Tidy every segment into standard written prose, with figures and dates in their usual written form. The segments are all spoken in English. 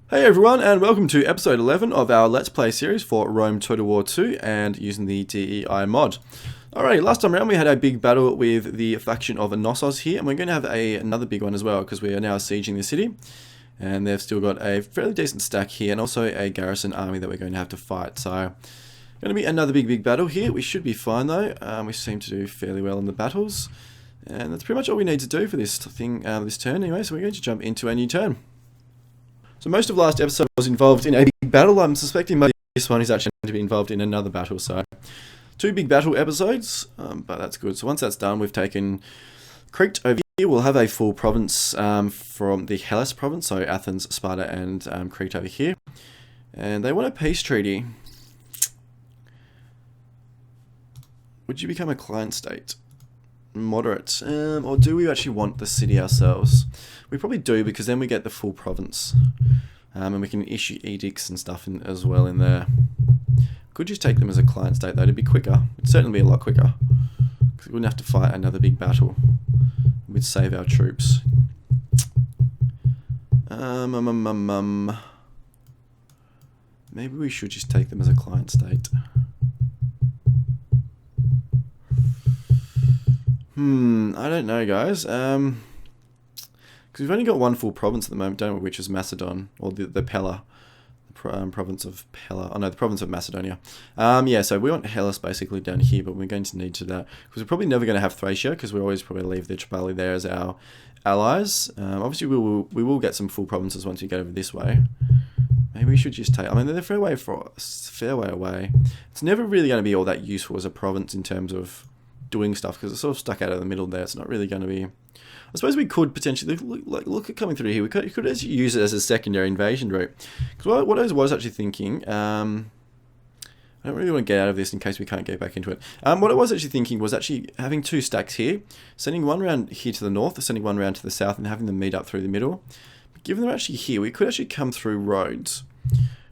Hey everyone, and welcome to episode 11 of our Let's Play series for Rome Total War 2 and using the DEI mod. Alrighty, last time around we had a big battle with the faction of Knossos here, and we're going to have another big one as well because we are now sieging the city. And they've still got a fairly decent stack here and also a garrison army that we're going to have to fight. So, going to be another big battle here. We should be fine though. We seem to do fairly well in the battles. And that's pretty much all we need to do for this thing, this turn anyway, so we're going to jump into a new turn. So most of last episode was involved in a big battle. I'm suspecting this one is actually going to be involved in another battle. So 2 big battle episodes, but that's good. So once that's done, we've taken Crete over here. We'll have a full province from the Hellas province, so Athens, Sparta, and Crete over here. And they want a peace treaty. Would you become a client state? Moderate, or do we actually want the city ourselves? We probably do, because then we get the full province, and we can issue edicts and stuff as well in there. Could just take them as a client state though, to be quicker. It'd certainly be a lot quicker, because we wouldn't have to fight another big battle. We'd save our troops. Maybe we should just take them as a client state. I don't know, guys. Because we've only got one full province at the moment, don't we? Which is Macedon, or the Pella, the province of Pella. Oh no, the province of Macedonia. Yeah. So we want Hellas basically down here, but we're going to need to that because we're probably never going to have Thracia because we always probably leave the Tripoli there as our allies. Obviously, we will get some full provinces once we get over this way. Maybe we should just take. I mean, they're a fair way away. It's never really going to be all that useful as a province in terms of doing stuff because it's sort of stuck out of the middle there. It's not really going to be. I suppose we could potentially look at coming through here. We could actually use it as a secondary invasion route. Because what I was actually thinking, I don't really want to get out of this in case we can't get back into it. What I was actually thinking was actually having 2 stacks here, sending one round here to the north, sending one round to the south, and having them meet up through the middle. But given they're actually here, we could actually come through roads,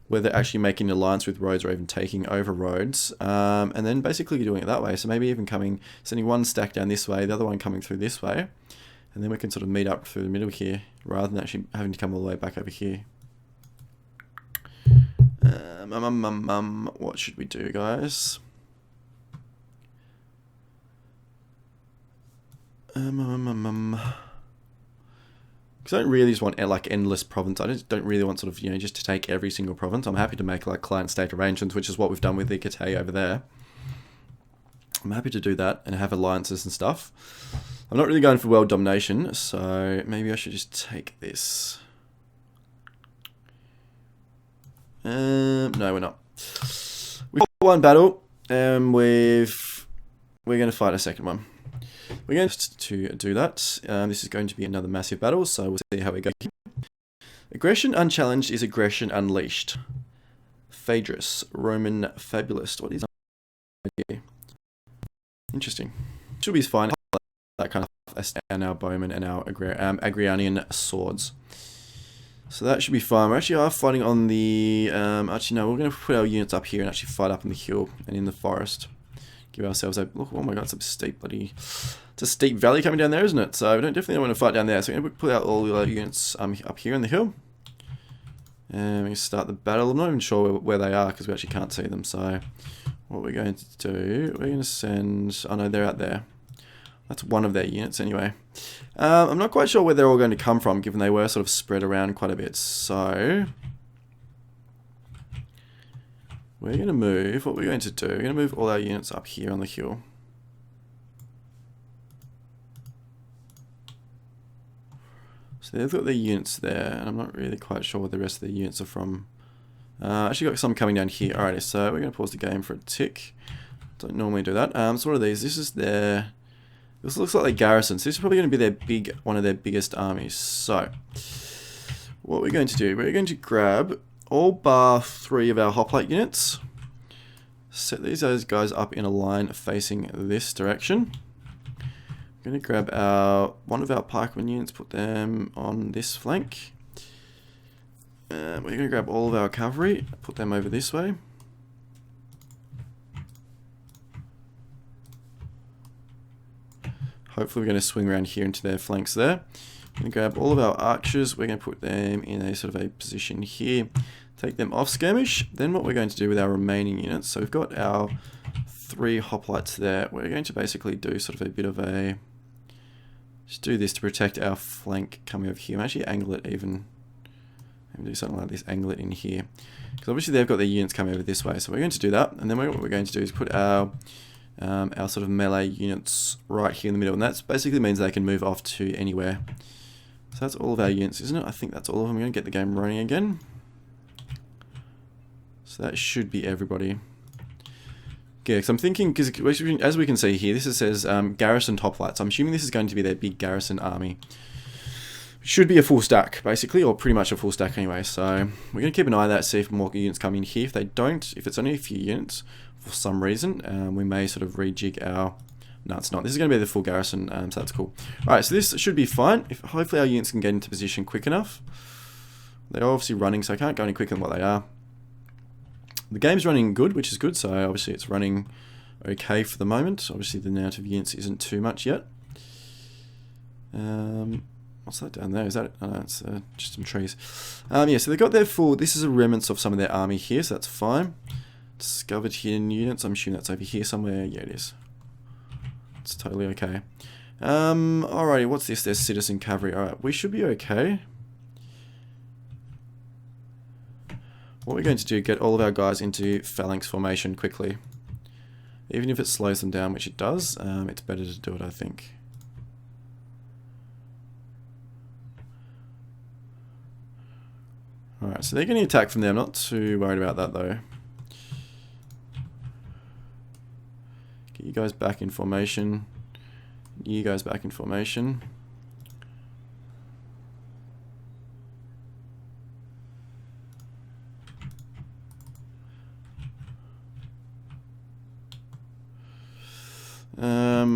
where they're actually making an alliance with roads or even taking over roads, and then basically doing it that way. So maybe even sending one stack down this way, the other one coming through this way, and then we can sort of meet up through the middle here, rather than actually having to come all the way back over here. What should we do, guys? Because I don't really just want like endless province. I don't really want sort of, just to take every single province. I'm happy to make like client state arrangements, which is what we've done with the Kate over there. I'm happy to do that and have alliances and stuff. I'm not really going for world domination, so maybe I should just take this. No, we're not. We fought one battle, and we're going to fight a second one. We're going to do that. This is going to be another massive battle, so we'll see how we go. Aggression unchallenged is aggression unleashed. Phaedrus, Roman fabulist. What is that? Interesting. Should be fine. That kind of, and our bowmen and our Agrianian swords. So that should be fine. We actually are fighting on the. Actually, no, we're going to put our units up here and actually fight up in the hill and in the forest. Give ourselves a look. Oh my god, it's a steep it's a steep valley coming down there, isn't it? So we definitely don't want to fight down there. So we're going to put out all the units up here in the hill. And we're going to start the battle. I'm not even sure where they are because we actually can't see them. So what we're going to do, we're going to send. Oh no, they're out there. That's one of their units anyway. I'm not quite sure where they're all going to come from, given they were sort of spread around quite a bit. So we're going to move. What we're going to do, we're going to move all our units up here on the hill. So they've got their units there, and I'm not really quite sure where the rest of the units are from. Actually got some coming down here. Alrighty, so we're going to pause the game for a tick. Don't normally do that. So what are these? This is their. This looks like their garrison. So this is probably going to be one of their biggest armies. So what we're going to do, we're going to grab all bar 3 of our hoplite units. Set these guys up in a line facing this direction. I'm going to grab one of our pikeman units, put them on this flank. We're going to grab all of our cavalry, put them over this way. Hopefully we're going to swing around here into their flanks there. going to grab all of our archers. We're going to put them in a sort of a position here. Take them off skirmish. Then what we're going to do with our remaining units. So we've got our 3 hoplites there. We're going to basically do sort of a bit of a... Just do this to protect our flank coming over here. Actually angle it even. Maybe do something like this. Angle it in here. Because obviously they've got their units coming over this way. So we're going to do that. And then what we're going to do is put our sort of melee units right here in the middle. And that basically means they can move off to anywhere. So that's all of our units, isn't it? I think that's all of them. I'm going to get the game running again. So that should be everybody. Yeah, because I'm thinking, because as we can see here, this says garrison hoplites. I'm assuming this is going to be their big garrison army. Should be a full stack, basically, or pretty much a full stack anyway. So we're going to keep an eye on that, see if more units come in here. If they don't, if it's only a few units, for some reason, we may sort of rejig our... No, it's not. This is going to be the full garrison, so that's cool. Alright, so this should be fine. Hopefully our units can get into position quick enough. They're obviously running, so I can't go any quicker than what they are. The game's running good, which is good, so obviously it's running okay for the moment. Obviously the amount of units isn't too much yet. What's that down there? Is that it? Oh, no, it's just some trees. Yeah, so they've got their full... This is a remnants of some of their army here, so that's fine. Discovered hidden units. I'm assuming that's over here somewhere. Yeah, it is. It's totally okay. Alrighty, what's this? There's citizen cavalry. Alright, we should be okay. What we're going to do, get all of our guys into phalanx formation quickly. Even if it slows them down, which it does, it's better to do it, I think. Alright, so they're getting attacked from there. I'm not too worried about that, though. Get you guys back in formation. You guys back in formation.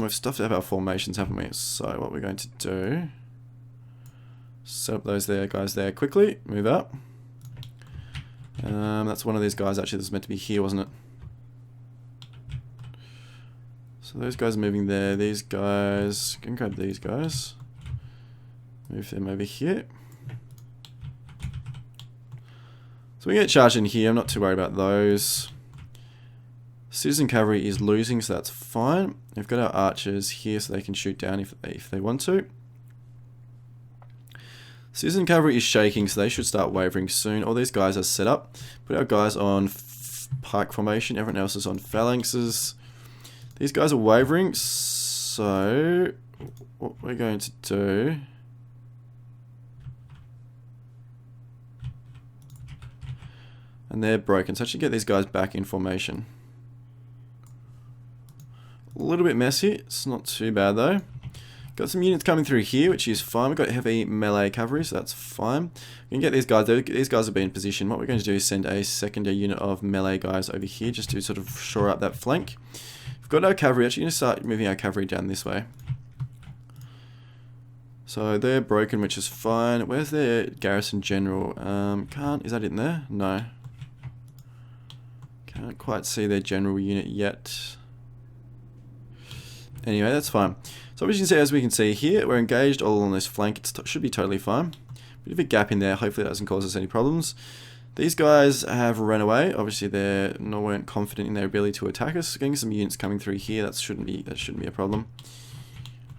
We've stuffed up our formations, haven't we? So what we're going to do, set up those there guys there quickly, move up. That's one of these guys actually that was meant to be here, wasn't it? So those guys are moving there, these guys, can grab these guys, move them over here. So we get charged in here, I'm not too worried about those. Citizen cavalry is losing, so that's fine. We've got our archers here so they can shoot down if they want to. Citizen cavalry is shaking, so they should start wavering soon. All these guys are set up. Put our guys on pike formation, everyone else is on phalanxes. These guys are wavering, so what we're going to do... And they're broken, so I should get these guys back in formation. A little bit messy, it's not too bad though. Got some units coming through here, which is fine. We've got heavy melee cavalry, so that's fine. We can get these guys there. These guys will be in position. What we're going to do is send a secondary unit of melee guys over here just to sort of shore up that flank. We've got our cavalry. Actually, going to start moving our cavalry down this way. So they're broken, which is fine. Where's their garrison general? Is that in there? No. Can't quite see their general unit yet. Anyway, that's fine. So as we can see here, we're engaged all on this flank. It should be totally fine. Bit of a gap in there. Hopefully that doesn't cause us any problems. These guys have run away. Obviously they weren't confident in their ability to attack us. Getting some units coming through here, that shouldn't be a problem.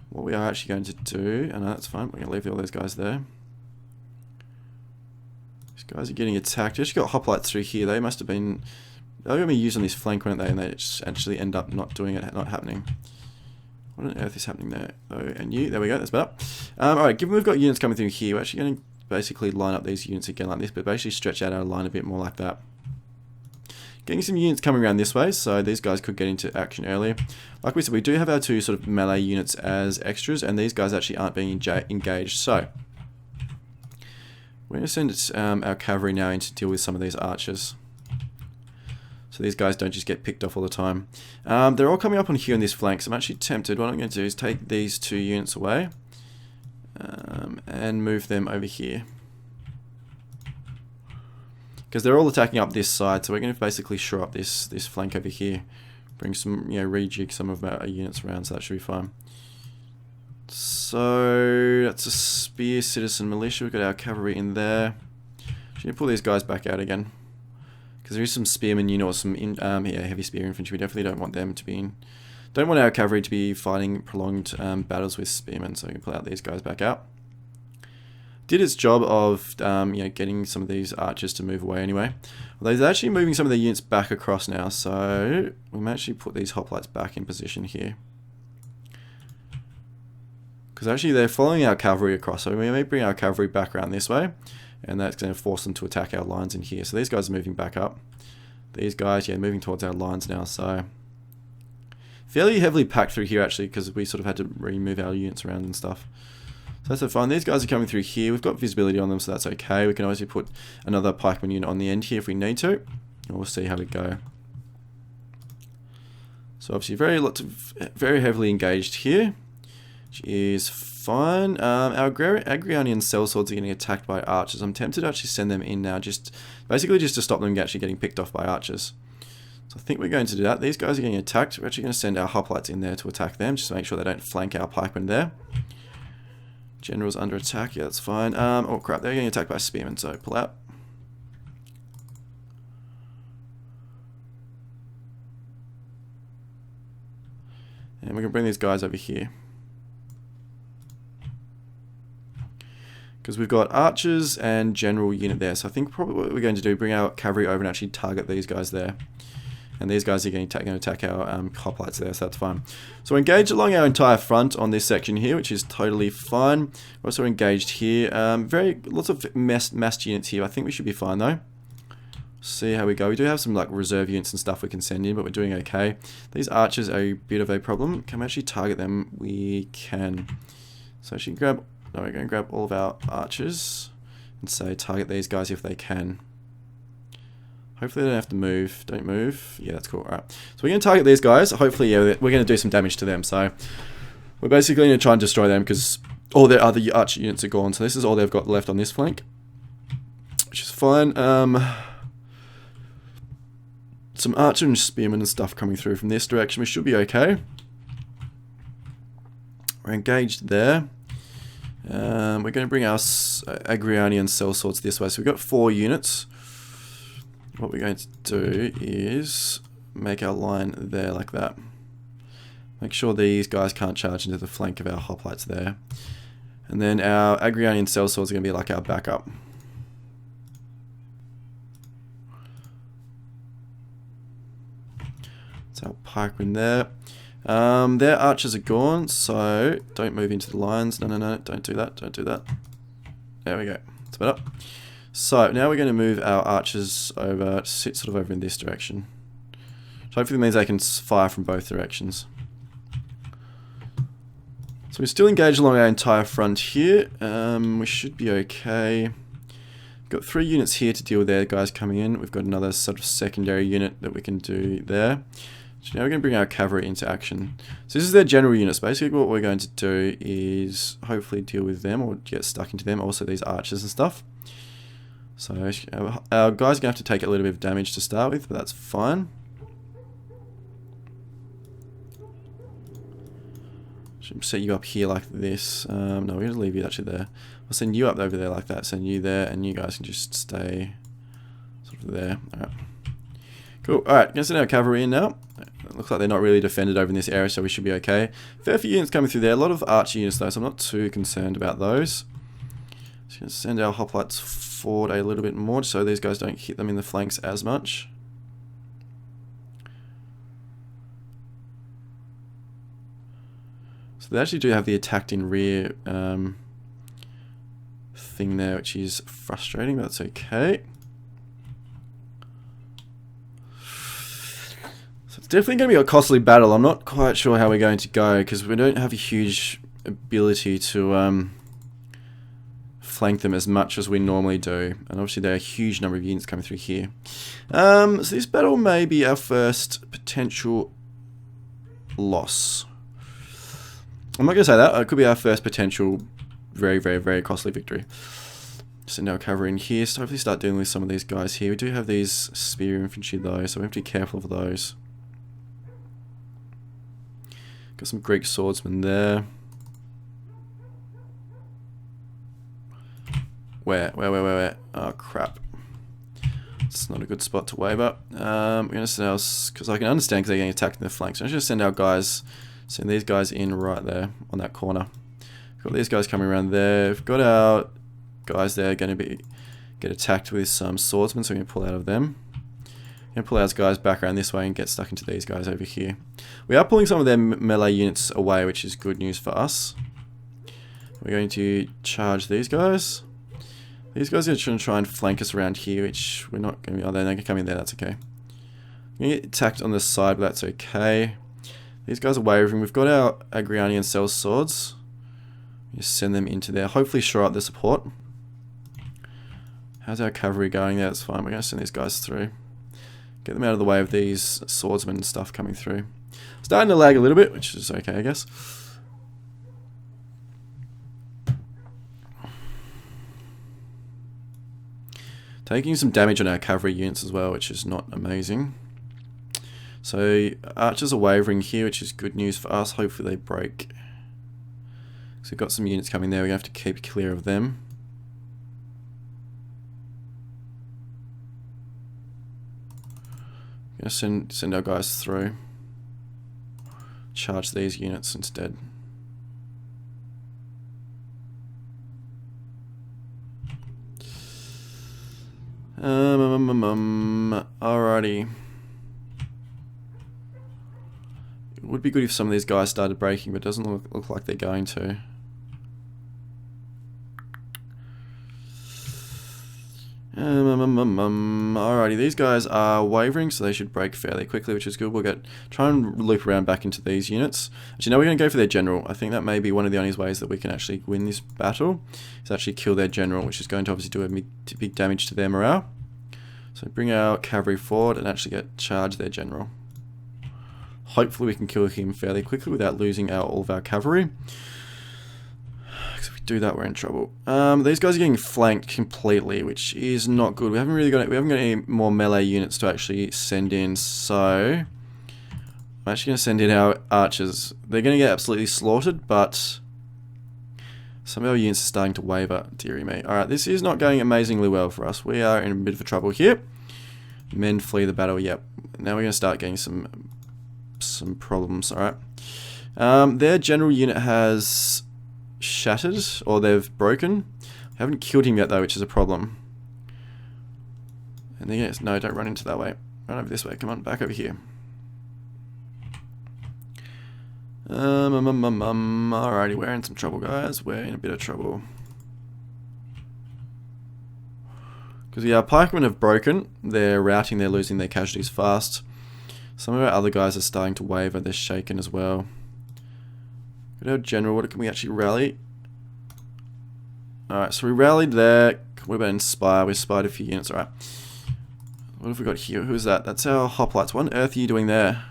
What we are actually going to do, and that's fine. We're going to leave all those guys there. These guys are getting attacked. We actually got hoplites through here. They must have been... They were going to be used on this flank, weren't they? And they just actually end up not doing it, not happening. What on earth is happening there? Oh, and you, there we go, that's better. Alright, given we've got units coming through here, we're actually going to basically line up these units again like this, but basically stretch out our line a bit more like that. Getting some units coming around this way, so these guys could get into action earlier. Like we said, we do have our 2 sort of melee units as extras, and these guys actually aren't being engaged, so... We're going to send our cavalry now in to deal with some of these archers. So these guys don't just get picked off all the time. They're all coming up on here on this flank, so I'm actually tempted. What I'm going to do is take these 2 units away and move them over here. Because they're all attacking up this side, so we're going to basically shore up this flank over here. Bring some, rejig some of our units around, so that should be fine. So that's a spear citizen militia. We've got our cavalry in there. Should we pull these guys back out again? Because there is some spearmen unit or some heavy spear infantry. We definitely don't want them to be in. Don't want our cavalry to be fighting prolonged battles with spearmen. So we can pull out these guys back out. Did its job of getting some of these archers to move away anyway. Although they're actually moving some of their units back across now. So we may actually put these hoplites back in position here. Because actually they're following our cavalry across, so we may bring our cavalry back around this way, and that's going to force them to attack our lines in here. So these guys are moving back up. These guys, yeah, moving towards our lines now, so fairly heavily packed through here actually, because we sort of had to remove our units around and stuff. So that's fine. These guys are coming through here. We've got visibility on them, so that's okay. We can always put another pikeman unit on the end here if we need to, and we'll see how we go. So obviously very heavily engaged here, which is fine. Our Agrianian sellswords are getting attacked by archers. I'm tempted to actually send them in now, basically just to stop them actually getting picked off by archers. So I think we're going to do that. These guys are getting attacked. We're actually going to send our hoplites in there to attack them, just to make sure they don't flank our pikemen there. General's under attack. Yeah, that's fine. Oh crap, they're getting attacked by spearmen, so pull out. And we can bring these guys over here. Because we've got archers and general unit there. So I think probably what we're going to do, bring our cavalry over and actually target these guys there. And these guys are going to attack our hoplites there, so that's fine. So we're engaged along our entire front on this section here, which is totally fine. We're also engaged here. Lots of massed units here. I think we should be fine though. See how we go. We do have some like reserve units and stuff we can send in, but we're doing okay. These archers are a bit of a problem. Can we actually target them? We can. So actually we're going to grab all of our archers and say target these guys if they can. Hopefully they don't have to move. Don't move. Yeah, that's cool. Alright. So we're going to target these guys. Hopefully, yeah, we're going to do some damage to them. So we're basically going to try and destroy them because all their other archer units are gone. So this is all they've got left on this flank, which is fine. Some archer and spearmen and stuff coming through from this direction. We should be okay. We're engaged there. We're going to bring our Agrianian sellswords this way. So we've got 4 units. What we're going to do is make our line there like that. Make sure these guys can't charge into the flank of our hoplites there. And then our Agrianian sellswords are going to be like our backup. That's our pikemen there. Their archers are gone, so don't move into the lines. No, don't do that, don't do that. There we go, it's better. So now we're going to move our archers over, to sit sort of over in this direction. So hopefully it means they can fire from both directions. So we're still engaged along our entire front here. We should be okay. We've got 3 units here to deal with their guys coming in. We've got another sort of secondary unit that we can do there. So now we're going to bring our cavalry into action. So this is their general units. Basically what we're going to do is hopefully deal with them or get stuck into them. Also these archers and stuff. So our guys are going to have to take a little bit of damage to start with, but that's fine. Should set you up here like this. No, we're going to leave you actually there. I'll send you up over there like that. Send you there, and you guys can just stay sort of there. Alright. Cool. Alright, going to send our cavalry in now. It looks like they're not really defended over in this area, so we should be okay. Fair few units coming through there. A lot of archer units though, so I'm not too concerned about those. Just going to send our hoplites forward a little bit more so these guys don't hit them in the flanks as much. So they actually do have the attacked in rear thing there, which is frustrating, but that's okay. So it's definitely going to be a costly battle. I'm not quite sure how we're going to go because we don't have a huge ability to flank them as much as we normally do, and obviously there are a huge number of units coming through here. So this battle may be our first potential loss. I'm not going to say that. It could be our first potential very costly victory. Send our cavalry in here, so hopefully start dealing with some of these guys here. We do have these spear infantry though, so we have to be careful of those. Got some Greek swordsmen there. Where? Oh, crap. It's not a good spot to waver. We're going to send our... Because I can understand because they're getting attacked in the flanks. So I'm just going to send our guys... Send these guys in right there on that corner. We've got these guys coming around there. We've got our guys there going to get attacked with some swordsmen, so we can pull out of them. We're going to pull our guys back around this way and get stuck into these guys over here. We are pulling some of their melee units away, which is good news for us. We're going to charge these guys. These guys are going to try and flank us around here, which we're not going to be... Oh, they're going to come in there, that's okay. We're going to get attacked on the side, but that's okay. These guys are wavering. We've got our Agrianian cell swords. Just send them into there. Hopefully shore up the support. How's our cavalry going there? That's fine. We're going to send these guys through. Get them out of the way of these swordsmen and stuff coming through. Starting to lag a little bit, which is okay, I guess. Taking some damage on our cavalry units as well, which is not amazing. So archers are wavering here, which is good news for us. Hopefully they break. So we've got some units coming there. We're going to have to keep clear of them. We're going to send our guys through. Charge these units instead. Alrighty. It would be good if some of these guys started breaking, but it doesn't look like they're going to. Alrighty, these guys are wavering, so they should break fairly quickly, which is good. We'll try and loop around back into these units. Actually, no, we're going to go for their general. I think that may be one of the only ways that we can actually win this battle, is actually kill their general, which is going to obviously do a big damage to their morale. So bring our cavalry forward and actually charge their general. Hopefully we can kill him fairly quickly without losing all of our cavalry. Because if we do that, we're in trouble. These guys are getting flanked completely, which is not good. We haven't got any more melee units to actually send in, so I'm actually going to send in our archers. They're going to get absolutely slaughtered, but some of our units are starting to waver, dearie me. Alright, this is not going amazingly well for us. We are in a bit of trouble here. Men flee the battle, yep. Now we're going to start getting some problems, alright. Their general unit has shattered, or they've broken. Haven't killed him yet though, which is a problem. And then, no, don't run into that way. Run over this way, come on, back over here. Alrighty, we're in some trouble, guys. We're in a bit of trouble. Because our pikemen have broken. They're routing, they're losing their casualties fast. Some of our other guys are starting to waver, they're shaken as well. Good old general, what can we actually rally? Alright, so we rallied there. What about Inspire? We spied a few units, alright. What have we got here? Who's that? That's our hoplites. What on earth are you doing there?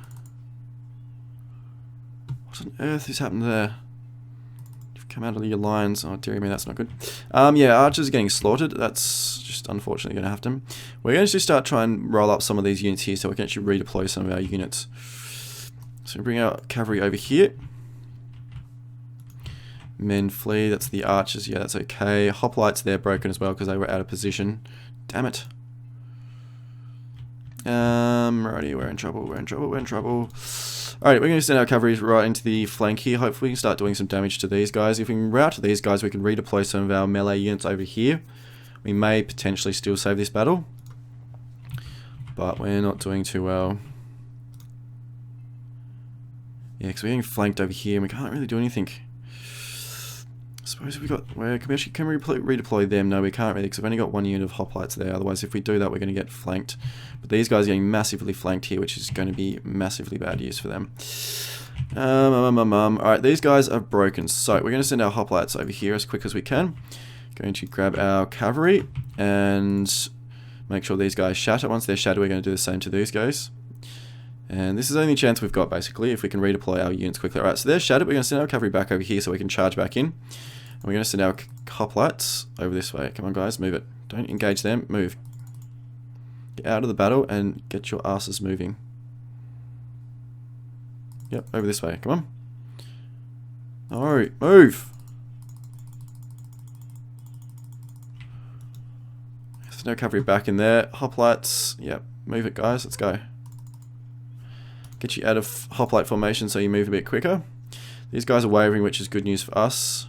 What on earth is happening there? You've come out of your lines. Oh, dearie me, that's not good. Yeah, archers are getting slaughtered. That's just unfortunately going to have to. We're going to just start trying and roll up some of these units here so we can actually redeploy some of our units. So we bring our cavalry over here. Men flee. That's the archers. Yeah, that's okay. Hoplites, they're broken as well because they were out of position. Damn it. Righty, we're in trouble. Alright, we're going to send our cavalry right into the flank here. Hopefully we can start doing some damage to these guys. If we can rout these guys, we can redeploy some of our melee units over here. We may potentially still save this battle. But we're not doing too well. Yeah, because we're getting flanked over here and we can't really do anything. I suppose we got... Can we redeploy them? No, we can't really because we've only got one unit of hoplites there. Otherwise, if we do that, we're going to get flanked. But these guys are getting massively flanked here, which is going to be massively bad news for them. Alright, these guys are broken. So, we're going to send our hoplites over here as quick as we can. Going to grab our cavalry and make sure these guys shatter. Once they're shattered, we're going to do the same to these guys. And this is the only chance we've got, basically, if we can redeploy our units quickly. Alright, so they're shattered. We're going to send our cavalry back over here so we can charge back in. And we're going to send our hoplites over this way. Come on, guys, move it. Don't engage them. Move. Get out of the battle and get your asses moving. Yep, over this way. Come on. Alright, move. no cavalry back in there. Hoplites, yep, move it guys, let's go. Get you out of hoplite formation so you move a bit quicker. These guys are wavering, which is good news for us.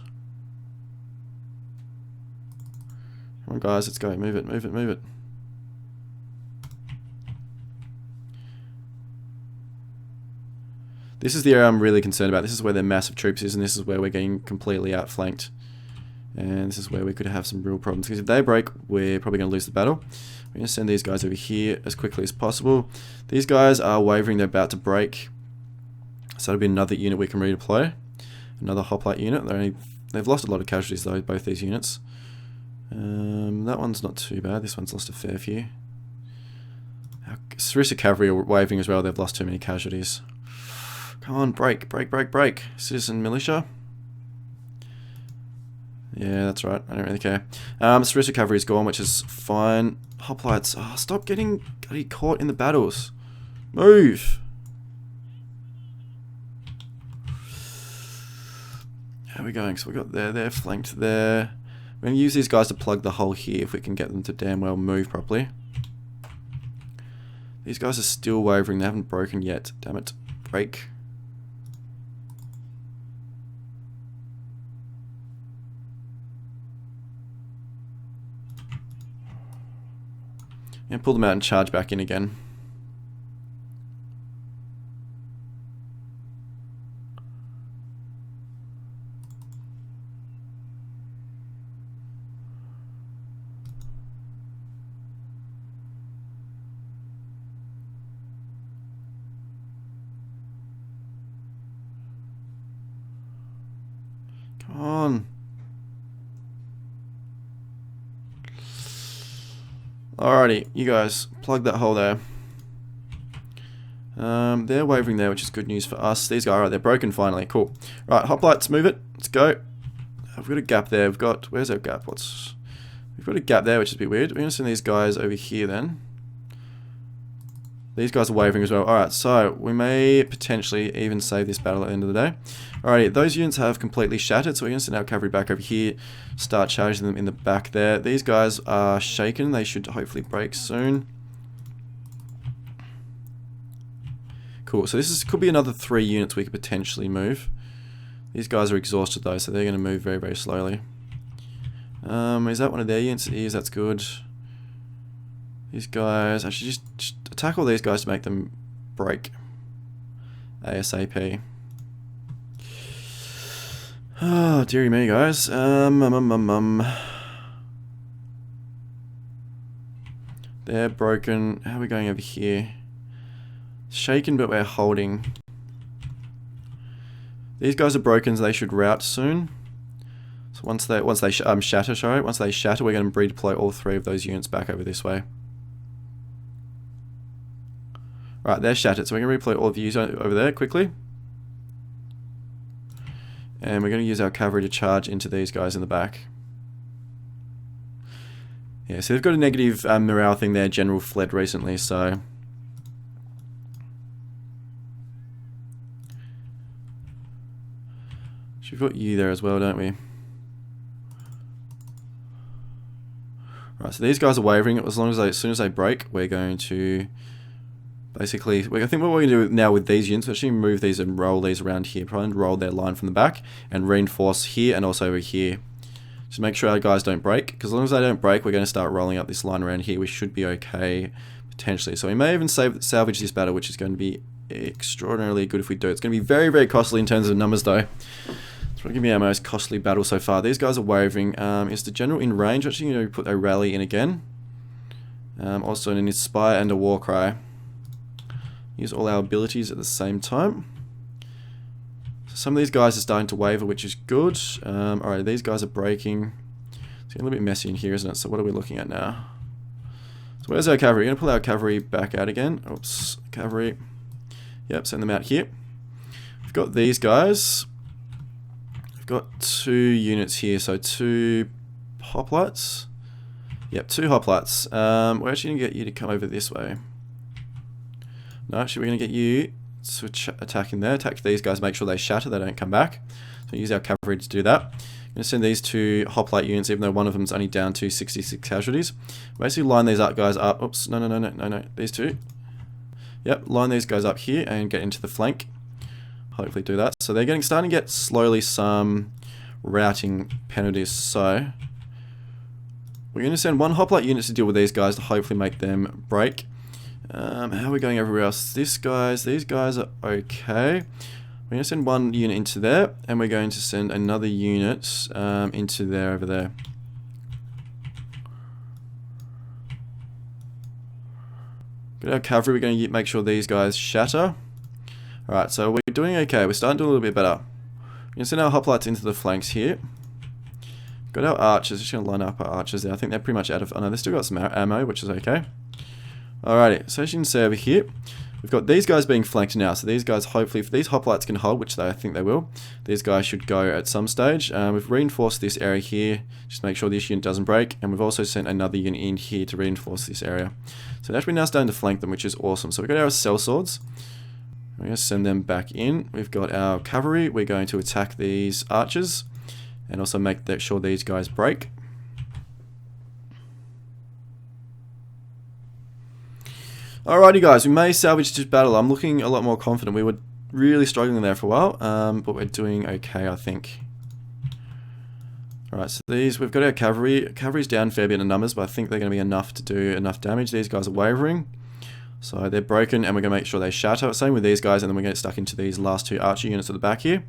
Come on guys, let's go, move it, move it, move it. This is the area I'm really concerned about. This is where their massive troops is, and this is where we're getting completely outflanked. And this is where we could have some real problems. Because if they break, we're probably going to lose the battle. We're going to send these guys over here as quickly as possible. These guys are wavering. They're about to break. So that'll be another unit we can redeploy. Another hoplite unit. They've lost a lot of casualties though, both these units. That one's not too bad. This one's lost a fair few. Our Sarissa cavalry are waving as well. They've lost too many casualties. Come on, break, break, break, break. Citizen militia. Yeah, that's right. I don't really care. Sarissa cavalry is gone, which is fine. Hoplites. Oh, stop getting caught in the battles. Move. How are we going? So we got there, flanked there. We're going to use these guys to plug the hole here if we can get them to damn well move properly. These guys are still wavering. They haven't broken yet. Damn it. Break. And pull them out and charge back in again. Come on. Alrighty, you guys, plug that hole there. They're wavering there, which is good news for us. These guys, alright, they're broken finally. Cool. Right, hoplites, move it. Let's go. We've got a gap there. Where's our gap? We've got a gap there, which is a bit weird. We're going to send these guys over here then. These guys are wavering as well. Alright, so we may potentially even save this battle at the end of the day. Alrighty, those units have completely shattered, so we're going to send our cavalry back over here, start charging them in the back there. These guys are shaken. They should hopefully break soon. Cool, so this could be another 3 units we could potentially move. These guys are exhausted though, so they're going to move very, very slowly. Is that one of their units? It is, that's good. These guys, I should just attack all these guys to make them break. ASAP. Oh, dearie me, guys. They're broken. How are we going over here? Shaken, but we're holding. These guys are broken, so they should rout soon. So once they shatter, we're going to redeploy all 3 of those units back over this way. Right, they're shattered, so we're going to redeploy all of you over there quickly. And we're going to use our cavalry to charge into these guys in the back. Yeah, so they've got a negative morale thing there. General fled recently, so... We've got you there as well, don't we? Right, so these guys are wavering. As soon as they break, we're going to... Basically, I think what we're going to do now with these units, we're actually move these and roll these around here. Probably roll their line from the back and reinforce here and also over here. Just make sure our guys don't break, because as long as they don't break, we're going to start rolling up this line around here. We should be okay, potentially. So we may even salvage this battle, which is going to be extraordinarily good if we do. It's going to be very, very costly in terms of numbers, though. It's going to be our most costly battle so far. These guys are wavering. Is the general in range? Actually, going to put a rally in again. Also an inspire and a war cry. Use all our abilities at the same time. So some of these guys are starting to waver, which is good. Alright, these guys are breaking. It's getting a little bit messy in here, isn't it? So what are we looking at now? So where's our cavalry? We're going to pull our cavalry back out again. Oops, cavalry. Yep, send them out here. We've got these guys. We've got 2 units here, so 2 hoplites. Yep, 2 hoplites. We're actually going to get you to come over this way. No, actually we're going to get you to attack in there. Attack these guys, make sure they shatter, they don't come back. So use our cavalry to do that. I'm going to send these two hoplite units, even though one of them's only down to 66 casualties. Basically line these up guys up. Oops, no. These two. Yep, line these guys up here and get into the flank. Hopefully do that. So they're starting to get slowly some routing penalties. So we're going to send one hoplite unit to deal with these guys to hopefully make them break. How are we going everywhere else? These guys are okay. We're going to send one unit into there, and we're going to send another unit into there over there. Got our cavalry, we're going to make sure these guys shatter. Alright, so we're doing okay. We're starting to do a little bit better. We're going to send our hoplites into the flanks here. Got our archers, just going to line up our archers there. I think they're pretty much out of... Oh no, they've still got some ammo, which is okay. Alrighty, so as you can see over here, we've got these guys being flanked now. So these guys, hopefully, if these hoplites can hold, which I think they will, these guys should go at some stage. We've reinforced this area here, just to make sure this unit doesn't break. And we've also sent another unit in here to reinforce this area. So actually now starting to flank them, which is awesome. So we've got our sellswords. We're going to send them back in. We've got our cavalry. We're going to attack these archers. And also make sure these guys break. Alrighty guys, we may salvage this battle. I'm looking a lot more confident. We were really struggling there for a while, but we're doing okay, I think. Alright, so we've got our cavalry. Cavalry's down a fair bit in numbers, but I think they're going to be enough to do enough damage. These guys are wavering. So they're broken, and we're going to make sure they shatter. Same with these guys, and then we're going to get stuck into these last two archer units at the back here.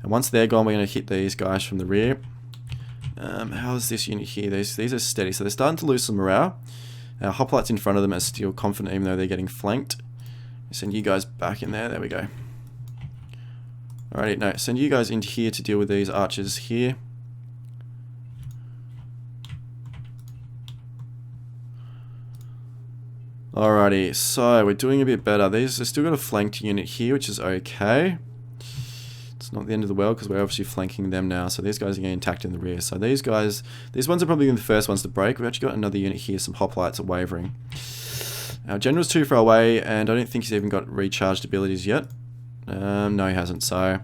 And once they're gone, we're going to hit these guys from the rear. How's this unit here? These are steady, so they're starting to lose some morale. Our hoplites in front of them are still confident, even though they're getting flanked. Send you guys back in there. There we go. Alrighty, no, send you guys into here to deal with these archers here. Alrighty, so we're doing a bit better. They've still got a flanked unit here, which is okay. It's not the end of the world because we're obviously flanking them now. So these guys are getting attacked in the rear. So these ones are probably the first ones to break. We've actually got another unit here. Some hoplites are wavering. Our general's too far away, and I don't think he's even got recharged abilities yet. No, he hasn't. So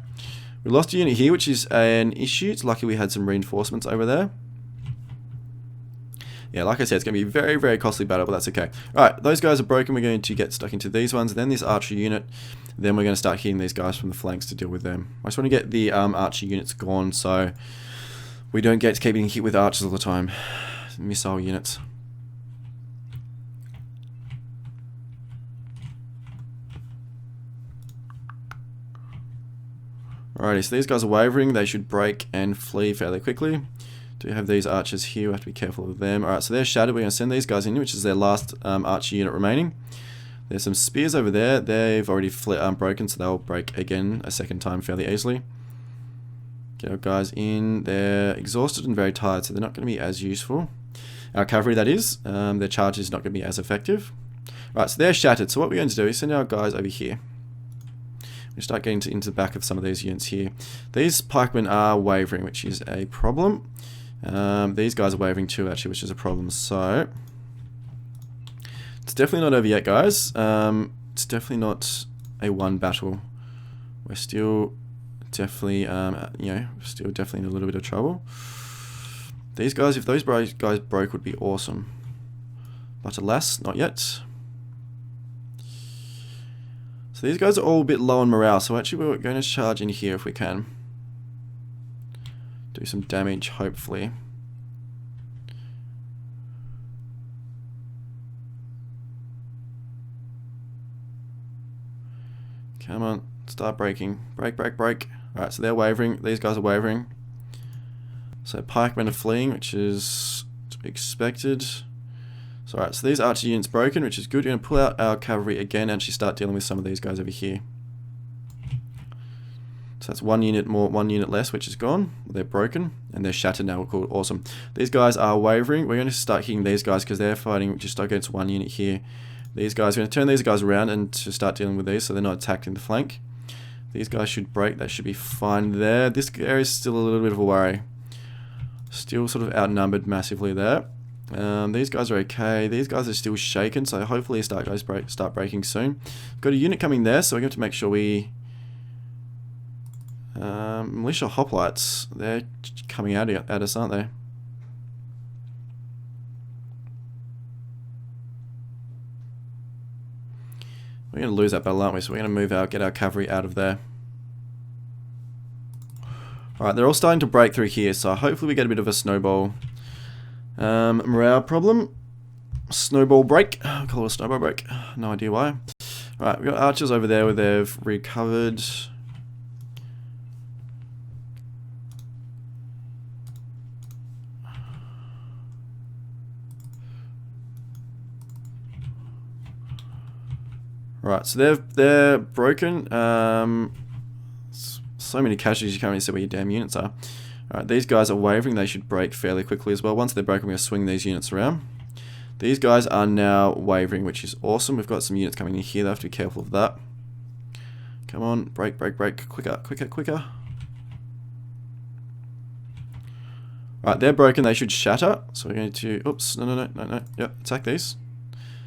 we lost a unit here, which is an issue. It's lucky we had some reinforcements over there. Yeah, like I said, it's going to be a very, very costly battle, but that's okay. Alright, those guys are broken. We're going to get stuck into these ones. Then this archer unit. Then we're going to start hitting these guys from the flanks to deal with them. I just want to get the archer units gone so we don't get to keep getting hit with archers all the time. Missile units. Alrighty, so these guys are wavering. They should break and flee fairly quickly. Do have these archers here. We have to be careful of them. Alright, so they're shattered. We're going to send these guys in, which is their last archer unit remaining. There's some spears over there. They've already broken, so they'll break again a second time fairly easily. Get our guys in. They're exhausted and very tired, so they're not going to be as useful. Our cavalry, that is. Their charge is not going to be as effective. Right, so they're shattered. So what we're going to do is send our guys over here. We start getting into the back of some of these units here. These pikemen are wavering, which is a problem. These guys are wavering too, actually, which is a problem. So it's definitely not over yet, guys. It's definitely not a one battle. We're still definitely, still definitely in a little bit of trouble. These guys, if those guys broke, would be awesome. But alas, not yet. So these guys are all a bit low on morale, so actually we're going to charge in here if we can. Do some damage, hopefully. Come on, start breaking. Break, break, break. Alright, so they're wavering. These guys are wavering. So pikemen are fleeing, which is to be expected. So alright, so these archer units broken, which is good. We're going to pull out our cavalry again and actually start dealing with some of these guys over here. So that's one unit more, one unit less, which is gone. They're broken and they're shattered now. We're called awesome. These guys are wavering. We're going to start hitting these guys because they're fighting just against one unit here. These guys, we're going to turn these guys around and to start dealing with these so they're not attacked in the flank. These guys should break. That should be fine there. This area is still a little bit of a worry. Still sort of outnumbered massively there. These guys are okay. These guys are still shaken, so hopefully start breaking soon. Got a unit coming there, so we're going to make sure we... Militia hoplites, they're coming at us, aren't they? We're going to lose that battle, aren't we? So we're going to move out, get our cavalry out of there. Alright, they're all starting to break through here, so hopefully we get a bit of a snowball morale problem. Snowball break. I'll call it a snowball break. No idea why. Alright, we've got archers over there where they've recovered. Right, so they're broken. So many casualties, you can't even see where your damn units are. Alright, these guys are wavering. They should break fairly quickly as well. Once they're broken, we're going to swing these units around. These guys are now wavering, which is awesome. We've got some units coming in here. They have to be careful of that. Come on, break, break, break. Quicker, quicker, quicker. Alright, they're broken. They should shatter. So we're going to... Oops, no. Yep, attack these.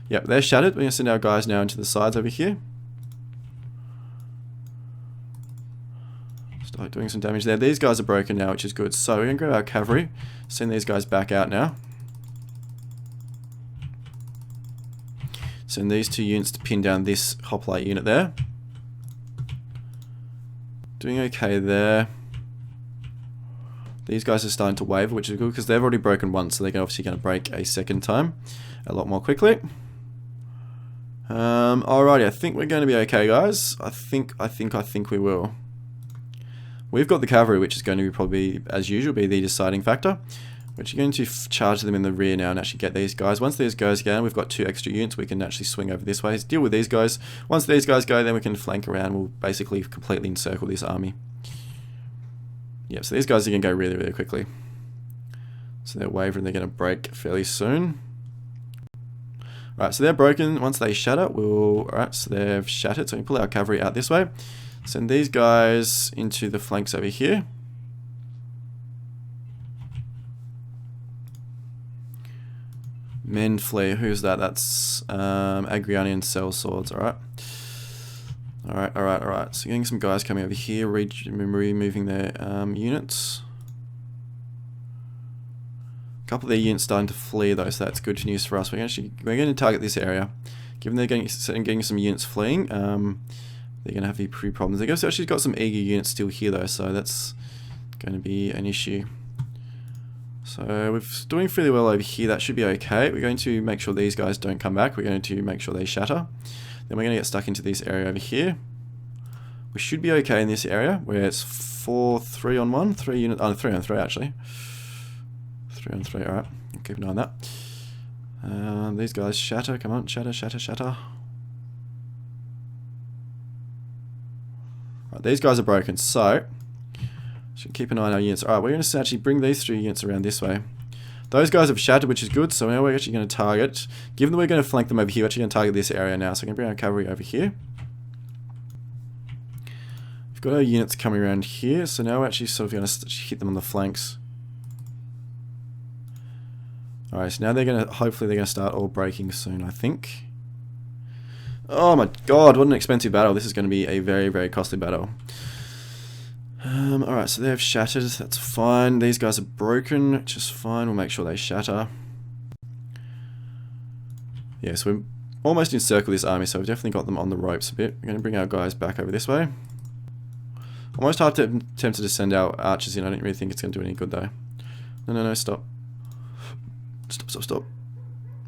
Yep, they're shattered. We're going to send our guys now into the sides over here. Start doing some damage there. These guys are broken now, which is good. So we're going to grab our cavalry. Send these guys back out now. Send these 2 units to pin down this hoplite unit there. Doing okay there. These guys are starting to waver, which is good because they've already broken once, so they're obviously going to break a second time a lot more quickly. Alrighty, I think we're going to be okay, guys. I think we will. We've got the cavalry, which is going to be probably, as usual, be the deciding factor. Which are going to charge them in the rear now and actually get these guys. Once these guys go, we've got 2 extra units. We can actually swing over this way, deal with these guys. Once these guys go, then we can flank around. We'll basically completely encircle this army. Yep, so these guys are going to go really, really quickly. So they're wavering. They're going to break fairly soon. Alright, so they're broken. Once they shatter, Alright, so they've shattered. So we can pull our cavalry out this way. Send these guys into the flanks over here. Men flee. Who's that? That's Agrianian cell swords. Alright. Alright. So getting some guys coming over here, removing their units. A couple of their units starting to flee though, so that's good news for us. We're going to target this area. Given they're getting some units fleeing, they're going to have a few problems. They've actually got some eager units still here though, so that's going to be an issue. So we're doing fairly well over here. That should be okay. We're going to make sure these guys don't come back. We're going to make sure they shatter. Then we're going to get stuck into this area over here. We should be okay in this area where it's 3 on 1, 3 units. Oh, 3 on 3 actually. 3 on 3. All right. Keep an eye on that. These guys shatter. Come on, shatter. Right, these guys are broken. So should keep an eye on our units. Alright, we're going to actually bring these 3 units around this way. Those guys have shattered, which is good, so now we're actually going to target. Given that we're going to flank them over here, we're actually going to target this area now. So we're going to bring our cavalry over here. We've got our units coming around here, so now we're actually sort of going to hit them on the flanks. Alright, so now they're going to, hopefully they're going to start all breaking soon, I think. Oh my god, what an expensive battle. This is going to be a very, very costly battle. Alright, so they've shattered, that's fine. These guys are broken, which is fine. We'll make sure they shatter. Yeah, so we're almost encircled this army, so we've definitely got them on the ropes a bit. We're going to bring our guys back over this way. Almost tempted to send our archers in. I don't really think it's going to do any good though. No, stop. Stop.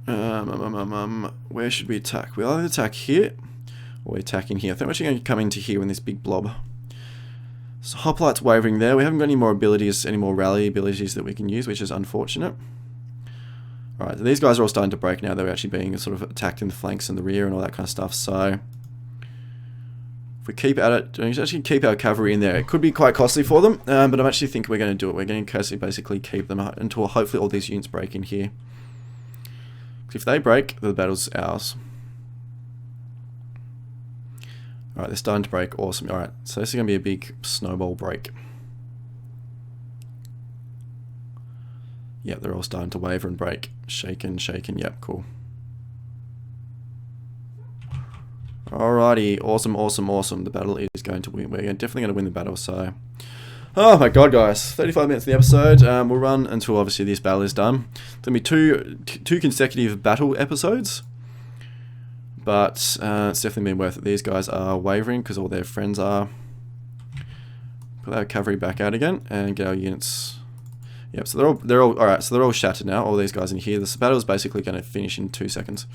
Where should we attack? We'll either attack here, or we attack in here. I think we're actually going to come into here in this big blob. So hoplite's wavering there. We haven't got any more abilities, any more rally abilities that we can use, which is unfortunate. Alright, so these guys are all starting to break now. They're actually being sort of attacked in the flanks and the rear and all that kind of stuff. So if we keep at it, actually keep our cavalry in there. It could be quite costly for them, but I actually think we're going to do it. We're going to basically keep them until hopefully all these units break in here. If they break, the battle's ours. Alright, they're starting to break. Awesome. Alright, so this is going to be a big snowball break. Yep, they're all starting to waver and break. Shaken. Yep, cool. Alrighty, awesome. The battle is going to win. We're definitely going to win the battle, so Oh my god, guys. 35 minutes in the episode. We'll run until obviously this battle is done. It's going to be two consecutive battle episodes. But it's definitely been worth it. These guys are wavering because all their friends are. Put our cavalry back out again and get our units. Yep, so they're all alright, so they're all shattered now, all these guys in here. This battle is basically going to finish in 2 seconds.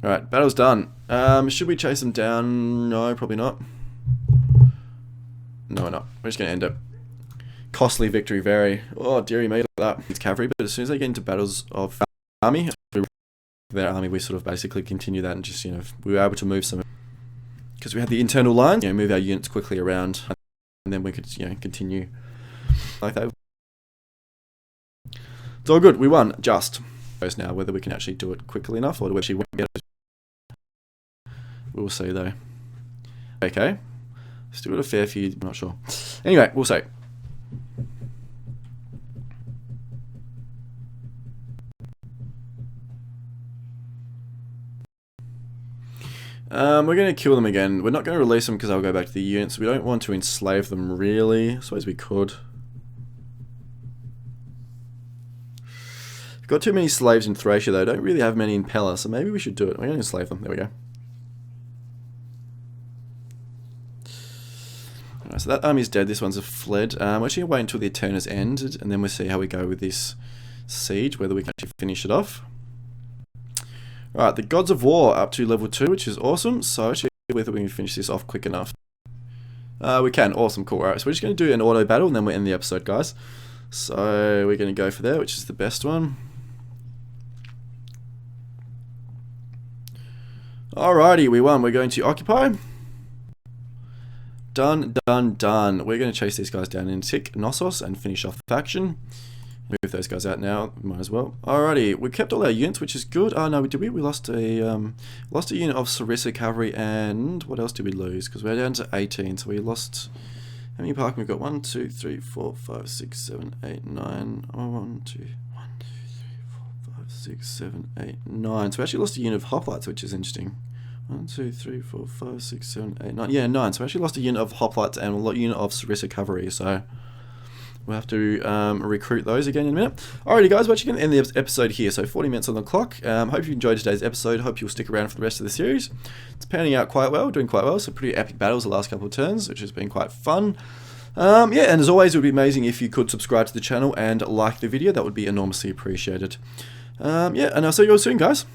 Alright, battle's done. Should we chase them down? No, probably not. No, we're not. We're just going to end it. Costly victory, very. Oh, dearie me, look at that. It's cavalry, but as soon as they get into battles of army, their army, we sort of basically continue that and just, you know, we were able to move some. Because we had the internal lines, you know, move our units quickly around, and then we could, you know, continue like that. It's all good. We won. Just now, whether we can actually do it quickly enough or do we actually get it. We'll see though. Okay. Still got a fair few. I'm not sure. Anyway, we'll see. We're going to kill them again. We're not going to release them because I'll go back to the units. We don't want to enslave them really. I suppose we could. We've got too many slaves in Thracia though. Don't really have many in Pella, so maybe we should do it. We're going to enslave them. There we go. Alright, so that army's dead. This one's fled. We're actually going to wait until the Eterna's ended, and then we'll see how we go with this siege, whether we can actually finish it off. Alright, the Gods of War up to level 2, which is awesome. So actually, whether we can finish this off quick enough. We can. Awesome. Cool. Alright, so we're just going to do an auto battle, and then we'll end the episode, guys. So we're going to go for there, which is the best one. Alrighty, we won. We're going to occupy. Done, done, done. We're going to chase these guys down in Tick, Knossos, and finish off the faction. Move those guys out now. Might as well. Alrighty, we kept all our units, which is good. Oh no, did we? We lost a unit of Sarissa cavalry, and what else did we lose? Because we're down to 18, so we lost. How many parking? We've got 1, 2, 3, 4, 5, 6, 7, 8, 9. Oh, 1, 2, 1, 2, 3, 4, 5, 6, 7, 8, 9. So we actually lost a unit of hoplites, which is interesting. 1, 2, 3, 4, 5, 6, 7, 8, 9. Yeah, 9. So we actually lost a unit of hoplites and a unit of Sarissa cavalry. So we'll have to recruit those again in a minute. Alrighty, guys, we're actually going to end the episode here. So 40 minutes on the clock. Hope you enjoyed today's episode. Hope you'll stick around for the rest of the series. It's panning out quite well, doing quite well. So pretty epic battles the last couple of turns, which has been quite fun. Yeah, and as always, it would be amazing if you could subscribe to the channel and like the video. That would be enormously appreciated. Yeah, and I'll see you all soon, guys.